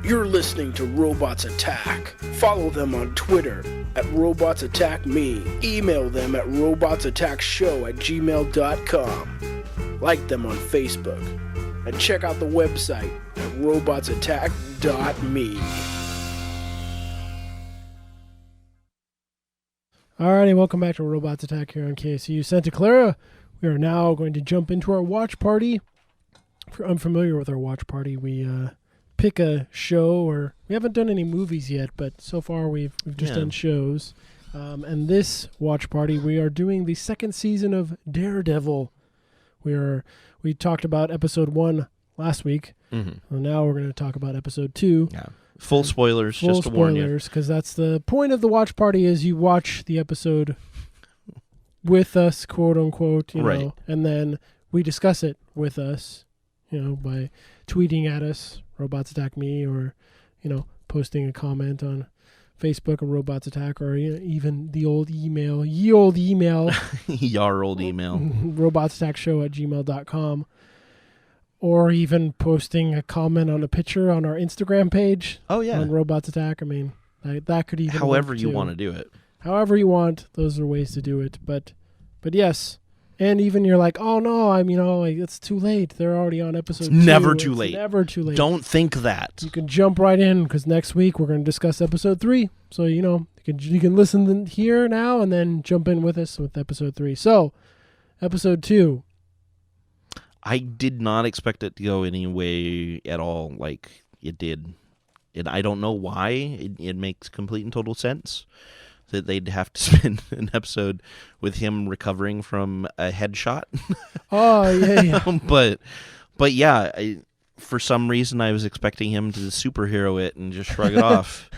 You're listening to Robots Attack. Follow them on Twitter at RobotsAttackMe. Email them at robotsattackshow@gmail.com. Like them on Facebook. And check out the website at robotsattack.me. Alrighty, welcome back to Robots Attack here on KSU Santa Clara. We are now going to jump into our watch party. If you're unfamiliar with our watch party, we pick a show, or we haven't done any movies yet, but so far we've just done shows. And this watch party, we are doing the second season of Daredevil. We talked about episode 1 last week. Mm-hmm. Well, now we're going to talk about episode 2. Yeah. Full spoilers, just to warn you. Because that's the point of the watch party, is you watch the episode with us, quote unquote, you know, and then we discuss it with us, by tweeting at us, Robots Attack Me, or, posting a comment on Facebook of Robots Attack, or even the old email, Yar old email, robotsattackshow@gmail.com. Or even posting a comment on a picture on our Instagram page. Oh, yeah. On Robots Attack. I mean, that could even... However you want to do it. However you want. Those are ways to do it. But yes. And even you're like, oh, no, it's too late. They're already on episode 2. Never too late. Never too late. Don't think that. You can jump right in, because next week we're going to discuss episode 3. So, you can listen here now and then jump in with us with episode 3. So, episode 2. I did not expect it to go any way at all like it did. And I don't know why. It makes complete and total sense that they'd have to spend an episode with him recovering from a headshot. Oh, yeah. But yeah, for some reason I was expecting him to superhero it and just shrug it off.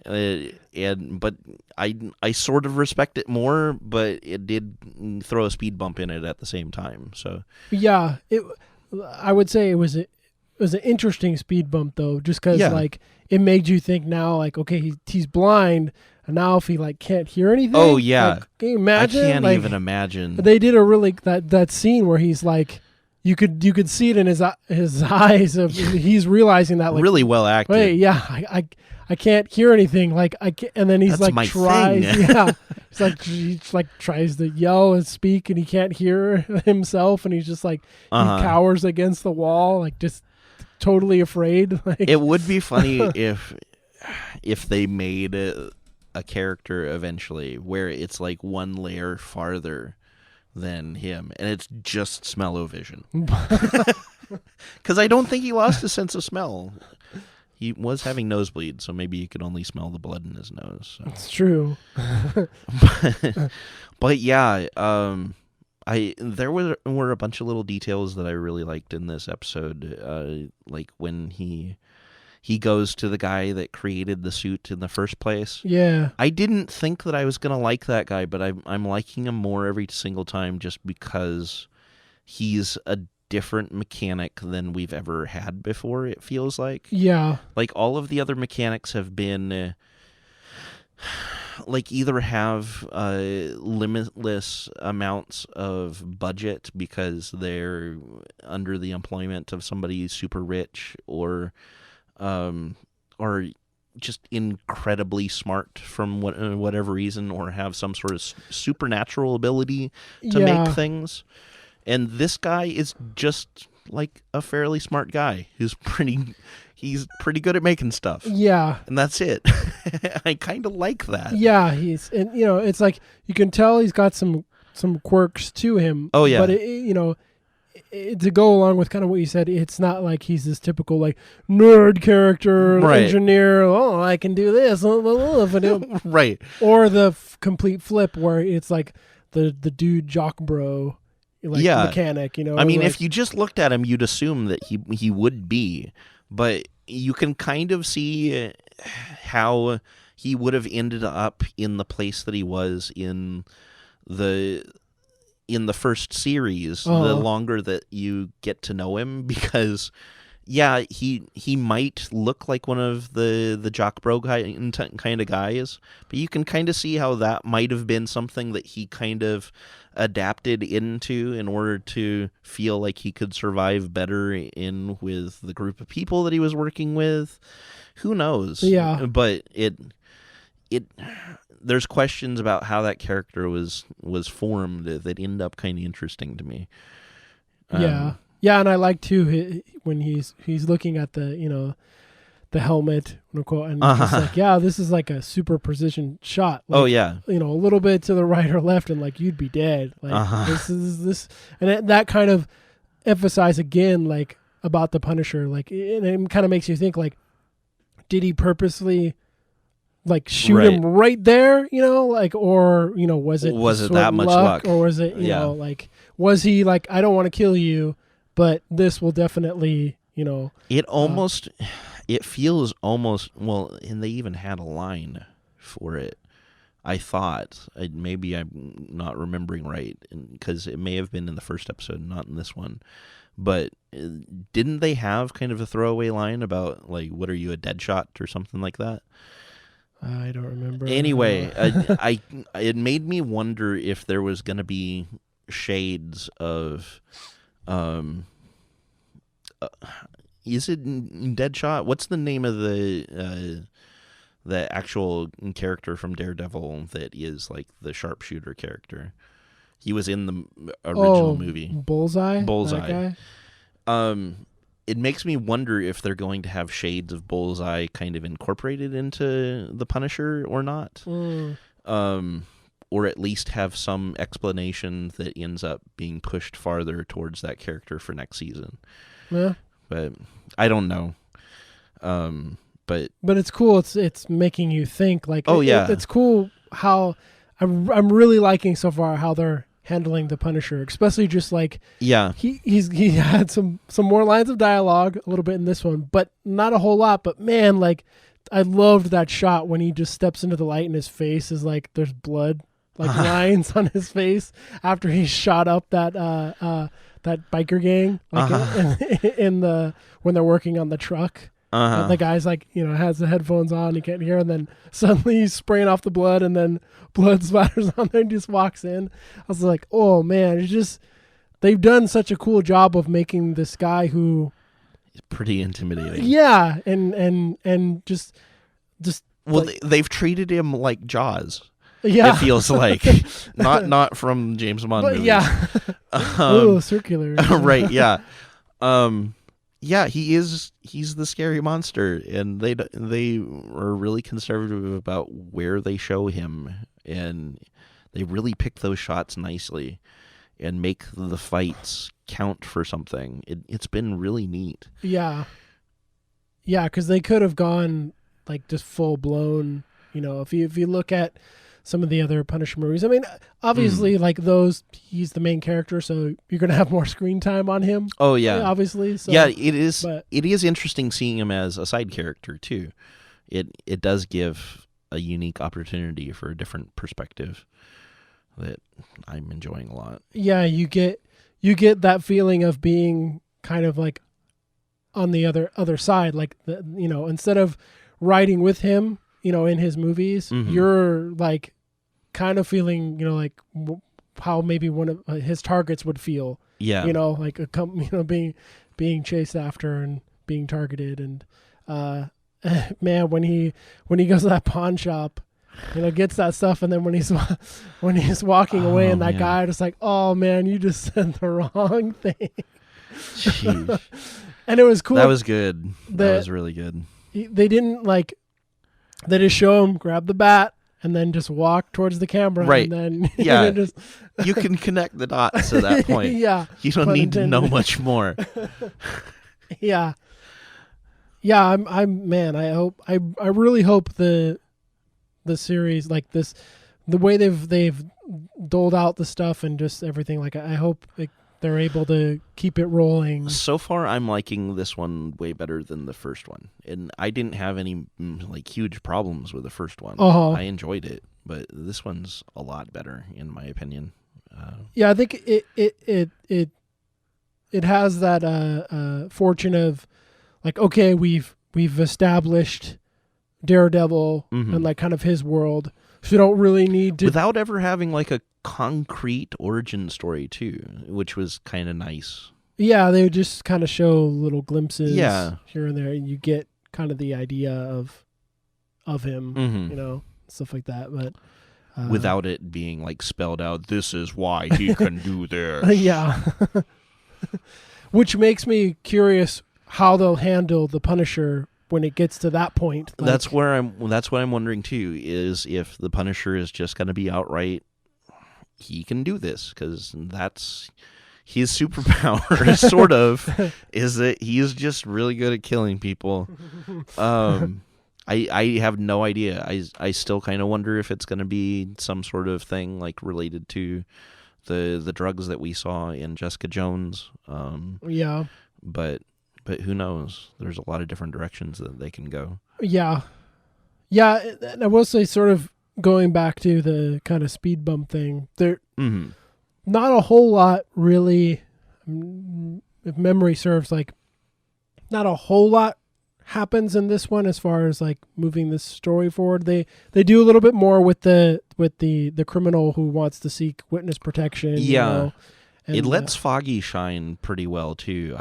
But I sort of respect it more, but it did throw a speed bump in it at the same time. So yeah, I would say it was an interesting speed bump, though, just because it made you think now, okay, he's blind, and now if he can't hear anything. Oh yeah, can you imagine? I can't even imagine. They did a really that scene where he's you could see it in his eyes of he's realizing that really well acted. Wait, yeah, I can't hear anything. And then he's That's my tries, thing. yeah, he tries to yell and speak, and he can't hear himself, and he's just he cowers against the wall, just totally afraid. It would be funny if they made a character eventually where it's one layer farther than him, and it's just smell-o-vision. Because I don't think he lost his sense of smell. He was having nosebleeds, so maybe he could only smell the blood in his nose. So. It's true. but yeah, there were a bunch of little details that I really liked in this episode, like when he goes to the guy that created the suit in the first place. Yeah. I didn't think that I was going to like that guy, but I'm liking him more every single time just because he's a different mechanic than we've ever had before, it feels like. Yeah. All of the other mechanics have been either have limitless amounts of budget because they're under the employment of somebody super rich, or just incredibly smart from whatever reason, or have some sort of supernatural ability to make things. And this guy is just a fairly smart guy who's he's pretty good at making stuff. Yeah. And that's it. I kind of like that. Yeah, it's you can tell he's got some quirks to him. Oh yeah. But to go along with kind of what you said, it's not like he's this typical nerd character, engineer. Oh, I can do this, right? Or the complete flip where it's the dude jock bro, mechanic. I mean, if you just looked at him, you'd assume that he would be, but you can kind of see how he would have ended up in the place that he was in the first series, the longer that you get to know him, because Yeah, he might look like one of the jock bro kind of guys, but you can kind of see how that might have been something that he kind of adapted into in order to feel like he could survive better in with the group of people that he was working with. Who knows? Yeah. But it there's questions about how that character was formed that end up kind of interesting to me. Yeah. Yeah, and I like too when he's looking at the the helmet, quote, and just like, yeah, this is like a super precision shot. Like, oh yeah, a little bit to the right or left, and like you'd be dead. Like this, and that kind of emphasize again, like about the Punisher. Like, and it kind of makes you think, like, did he purposely like shoot him right there? Like, or was it that much luck, or was it like, was he like, I don't want to kill you, but this will definitely, It almost, it feels almost, well, and they even had a line for it. I thought, maybe I'm not remembering right, because it may have been in the first episode, not in this one. But didn't they have kind of a throwaway line about, like, what are you, a dead shot or something like that? I don't remember. Anyway, it made me wonder if there was going to be shades of... is it Deadshot? What's the name of the actual character from Daredevil that is like the sharpshooter character? He was in the original movie. Bullseye. That guy? It makes me wonder if they're going to have shades of Bullseye kind of incorporated into the Punisher or not. Or at least have some explanation that ends up being pushed farther towards that character for next season. Yeah. But I don't know. But it's cool. It's making you think. Like, it's cool how I'm really liking so far how they're handling the Punisher, especially just like he had some more lines of dialogue a little bit in this one, but not a whole lot. But man, like I loved that shot when he just steps into the light and his face is like there's blood. Like lines on his face after he shot up that biker gang, like in the when they're working on the truck. And the guy's like, has the headphones on, he can't hear, and then suddenly he's spraying off the blood, and then blood splatters on there and just walks in. I was like, oh man, it's just they've done such a cool job of making this guy who is pretty intimidating. Yeah, and just well, like, they've treated him like Jaws. Yeah, it feels like not from James Bond movies. Yeah, circular. Right? Yeah, yeah. He's the scary monster, and they are really conservative about where they show him, and they really pick those shots nicely, and make the fights count for something. It's been really neat. Yeah, because they could have gone like just full blown. If you look at some of the other Punisher movies. I mean, obviously, like those, he's the main character, so you're going to have more screen time on him. Oh, yeah. Obviously. So, yeah, it is. It is interesting seeing him as a side character, too. It does give a unique opportunity for a different perspective that I'm enjoying a lot. Yeah, you get that feeling of being kind of like on the other side, like instead of riding with him, in his movies, you're like kind of feeling, like how maybe one of his targets would feel. Yeah. Like being chased after and being targeted. And man, when he goes to that pawn shop, gets that stuff, and then when he's walking away, and that guy just like, oh man, you just said the wrong thing. Jeez. And it was cool. That was good. That was really good. They didn't they just show him grab the bat and then just walk towards the camera. Right. And then you can connect the dots at that point. Yeah. You don't need to know much more. Yeah. Yeah. I'm man, I really hope the series like this, the way they've doled out the stuff and just everything, like I hope they're able to keep it rolling. So far, I'm liking this one way better than the first one, and I didn't have any huge problems with the first one. I enjoyed it, but this one's a lot better in my opinion. Yeah, I think it has that fortune of like, okay, we've established Daredevil and like kind of his world, so we don't really need to, without ever having like a concrete origin story too, which was kind of nice. Yeah, they would just kind of show little glimpses Yeah. here and there, and you get kind of the idea of him, you know, stuff like that. But without it being like spelled out, this is why he can do this. yeah. Which makes me curious how they'll handle the Punisher when it gets to that point. Like, That's what I'm wondering too, is if the Punisher is just going to be outright, he can do this, because that's his superpower, sort of, is that he's just really good at killing people. I have no idea. I still kind of wonder if it's going to be some sort of thing like related to the drugs that we saw in Jessica Jones. Yeah. But who knows? There's a lot of different directions that they can go. Yeah. Yeah, and I will say, sort of going back to the kind of speed bump thing, there not a whole lot really, if memory serves, like not a whole lot happens in this one as far as like moving this story forward. They do a little bit more with the criminal who wants to seek witness protection. Yeah. You know, and, it lets Foggy shine pretty well too.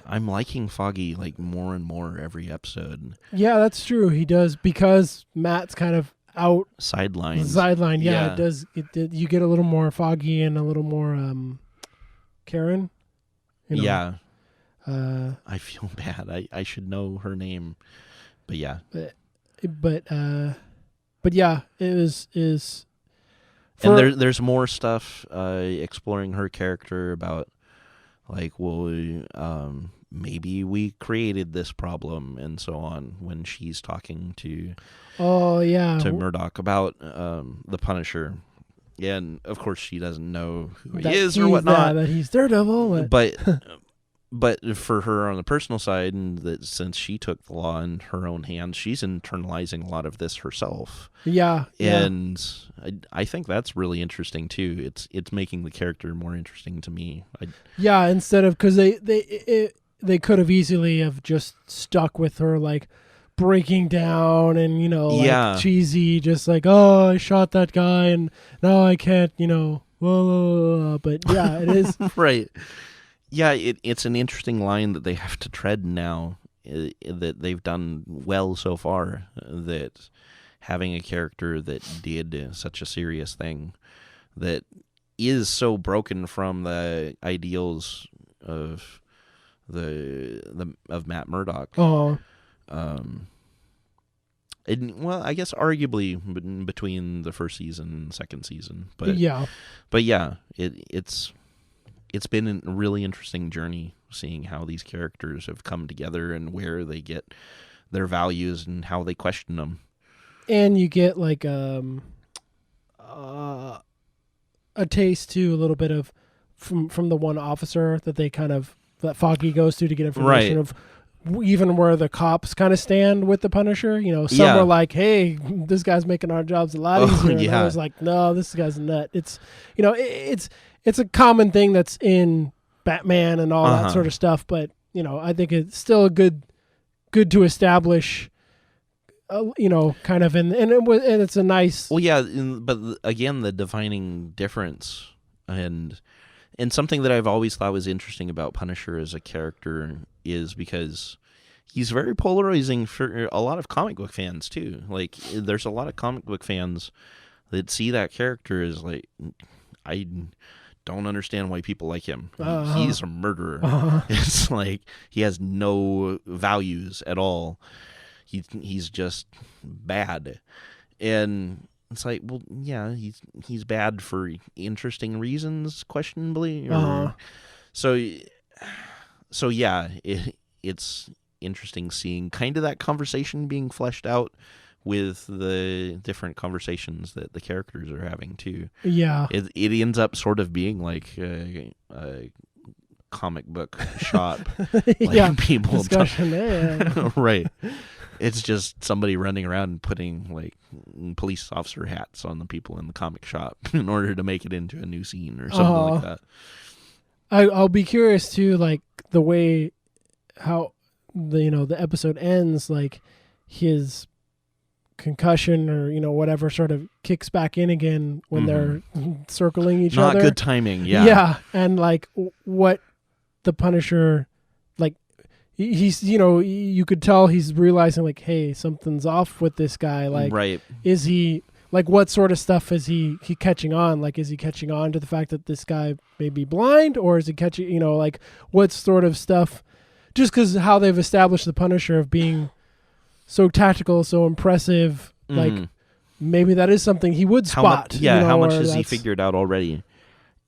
I'm liking Foggy like more and more every episode. Yeah, that's true. He does, because Matt's kind of out Sideline. Yeah, it does. You get a little more Foggy and a little more Karen. You know? Yeah. I feel bad. I should know her name, but yeah. But yeah, it is. And there's more stuff exploring her character about, like, well, maybe we created this problem and so on, when she's talking to Murdoch about the Punisher. And of course she doesn't know who he is or whatnot. That he's Daredevil. But for her on the personal side, and that since she took the law in her own hands, she's internalizing a lot of this herself. Yeah. And I think that's really interesting too. It's making the character more interesting to me. Instead of, because they could have easily have just stuck with her like breaking down and, you know, like cheesy, just like, oh, I shot that guy and now I can't, you know, blah, blah, blah. But yeah, it is right. Yeah, it's an interesting line that they have to tread now, that they've done well so far, that having a character that did such a serious thing, that is so broken from the ideals of of Matt Murdock. Oh. I guess arguably between the first season and second season, but yeah, it's been a really interesting journey seeing how these characters have come together and where they get their values and how they question them. And you get like a taste too, a little bit of from the one officer that Foggy goes to get information of even where the cops kind of stand with the Punisher. You know, some were like, hey, this guy's making our jobs a lot easier. And I was like, no, this guy's a nut. It's, you know, it's a common thing that's in Batman and all that sort of stuff. But, you know, I think it's still good to establish, you know, kind of, and it's a nice. Well, yeah, but again, the defining difference and something that I've always thought was interesting about Punisher as a character is because he's very polarizing for a lot of comic book fans too. Like, there's a lot of comic book fans that see that character as like, I don't understand why people like him. He's a murderer. It's like he has no values at all. He's just bad. And it's like, well, yeah, he's bad for interesting reasons, questionably. So yeah, it's interesting seeing kind of that conversation being fleshed out with the different conversations that the characters are having too. Yeah, it ends up sort of being like a comic book shop. Like people discussion, right. It's just somebody running around and putting like police officer hats on the people in the comic shop in order to make it into a new scene or something like that. I'll be curious too, like the way how the episode ends, like his concussion or whatever sort of kicks back in again when they're circling each other. Not good timing. Yeah. Yeah, and like what the Punisher, like he's you could tell he's realizing like, hey, something's off with this guy. Like, right. Is he like what sort of stuff is he catching on? Like, is he catching on to the fact that this guy may be blind, or is he catching like what sort of stuff? Just because how they've established the Punisher of being so tactical, so impressive, like maybe that is something he would spot. How much has he figured out already?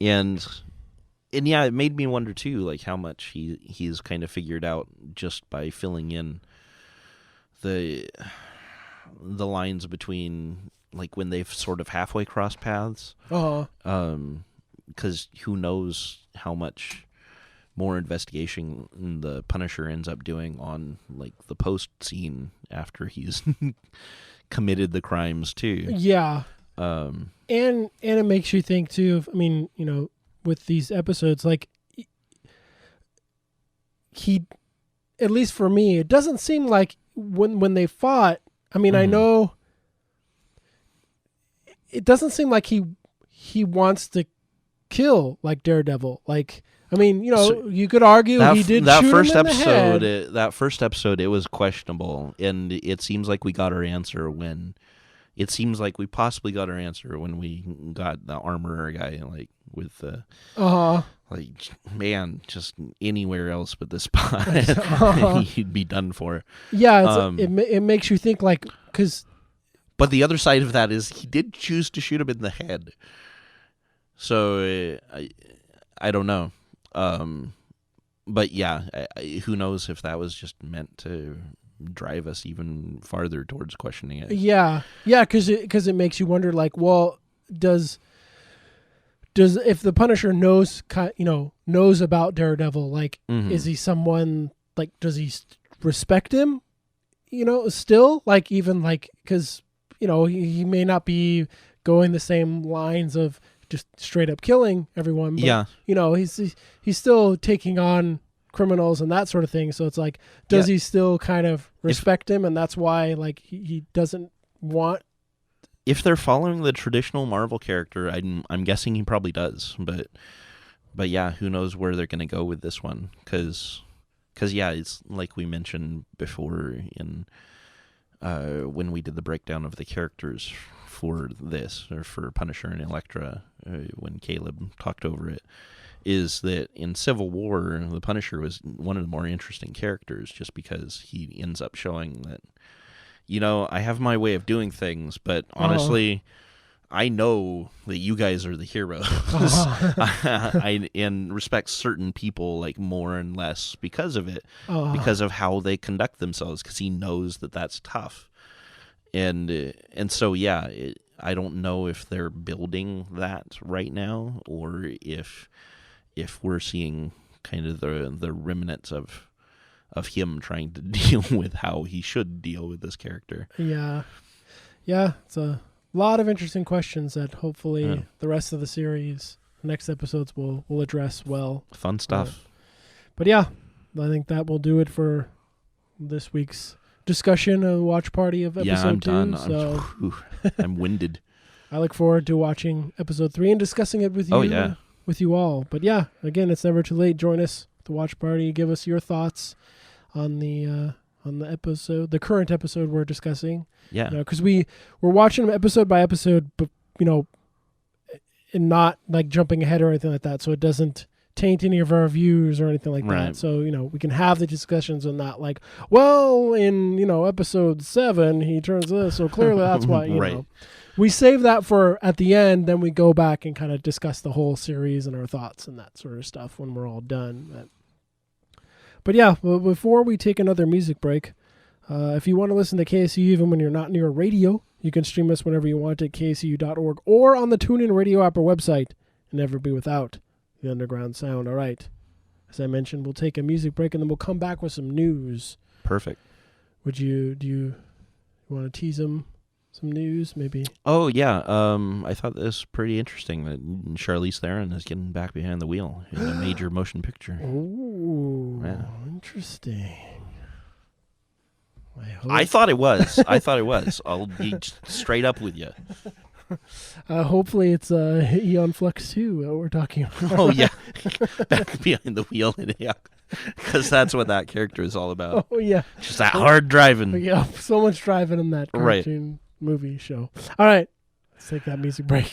And yeah, it made me wonder too, like how much he's kind of figured out just by filling in the lines between like when they've sort of halfway crossed paths. Because who knows how much more investigation the Punisher ends up doing on like the post scene after he's committed the crimes too. Yeah. And it makes you think too of, I mean, with these episodes, like he, at least for me, it doesn't seem like when they fought, I mean, I know it doesn't seem like he wants to kill like Daredevil. Like, I mean, you could argue he did shoot him in the head. That first episode, it was questionable, and it seems like we got our answer when. It seems like we possibly got our answer when we got the armorer guy, like with the. Like, man, just anywhere else but this spot, he'd be done for. Yeah, it makes you think like because. But the other side of that is he did choose to shoot him in the head. So I don't know. But yeah, who knows if that was just meant to drive us even farther towards questioning it. Yeah, because it makes you wonder, like, well, does if the Punisher knows about Daredevil, like, is he someone, like, does he respect him? Still, like, even like, because he may not be going the same lines of just straight up killing everyone. But, he's still taking on criminals and that sort of thing. So it's like, does he still kind of respect him? And that's why, like, he doesn't want. If they're following the traditional Marvel character, I'm guessing he probably does. But yeah, who knows where they're going to go with this one? Because yeah, it's like we mentioned before in when we did the breakdown of the characters for this, or for Punisher and Elektra, when Caleb talked over it, is that in Civil War, the Punisher was one of the more interesting characters just because he ends up showing that, I have my way of doing things, but honestly, I know that you guys are the heroes. I respect certain people like more and less because of it, because of how they conduct themselves, because he knows that that's tough. And so, yeah, I don't know if they're building that right now, or if we're seeing kind of the remnants of him trying to deal with how he should deal with this character. Yeah, it's a lot of interesting questions that hopefully the rest of the series, next episodes, will address well. Fun stuff. But yeah, I think that will do it for this week's discussion of Watch Party of episode 2. Done. So I'm winded. I look forward to watching episode 3 and discussing it with you. With you all. But yeah, again, it's never too late. Join us at the Watch Party. Give us your thoughts on the episode, the current episode we're discussing. Yeah, because we're watching them episode by episode, but and not like jumping ahead or anything like that, so it doesn't taint any of our views or anything like that. So we can have the discussions and not like, well, in episode 7 he turns this, so clearly that's why know. We save that for at the end, then we go back and kind of discuss the whole series and our thoughts and that sort of stuff when we're all done. But yeah, before we take another music break, if you want to listen to KSU even when you're not near a radio, you can stream us whenever you want at ksu.org or on the TuneIn Radio app or website, and never be without the underground sound. All right. As I mentioned, we'll take a music break and then we'll come back with some news. Perfect. Do you want to tease them? Some news, maybe? Oh, yeah. I thought this was pretty interesting that Charlize Theron is getting back behind the wheel in a major motion picture. Oh, interesting. I thought it was. I'll be straight up with you. Hopefully it's Eon Flux 2 that we're talking about. Oh, yeah. Back behind the wheel. Yeah. Because that's what that character is all about. Oh, yeah. Just that hard driving. Yeah, so much driving in that cartoon movie show. All right. Let's take that music break.